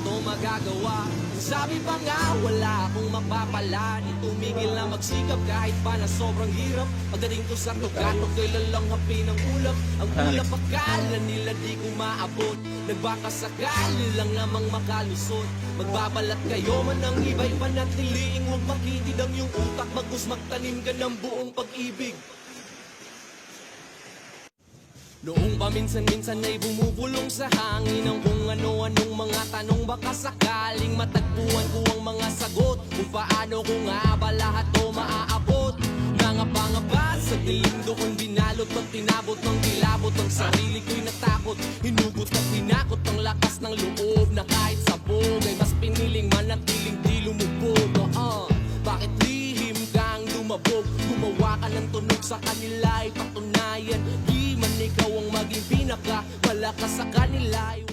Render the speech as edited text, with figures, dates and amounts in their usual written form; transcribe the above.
to magagawa. Sabi pa nga wala akong mapapala, di tumigil na magsikap kahit pa na sobrang hirap. Pagdating ko sa lugar, kailan lang hapi ng ulap. Ang ulap akala nila di ko maabot, nagbaka sakali lang namang makalusot. Magbabalat kayo man ang iba'y panatiliing huwag makitid ang iyong utak, bagus magtanim ka ng buong pag-ibig. Noong paminsan-minsan ay bumubulong sa hangin ang kung ano-anong mga tanong, baka sakaling matagpuan ko ang mga sagot kung paano ko nga ba lahat to maaabot. Nangapa-ngapa sa dilim doon binalot, pag tinabot ng dilabot ang sarili ko'y natakot. Hinugot at pinakot ang lakas ng loob na kahit sabog ay mas piniling manatiling di lumubog. Bakit lihim kang lumabog? Gumawa ka ng tunog sa kanila ay patunayan di man ikaw ang maging pinaka malakas sa kanila.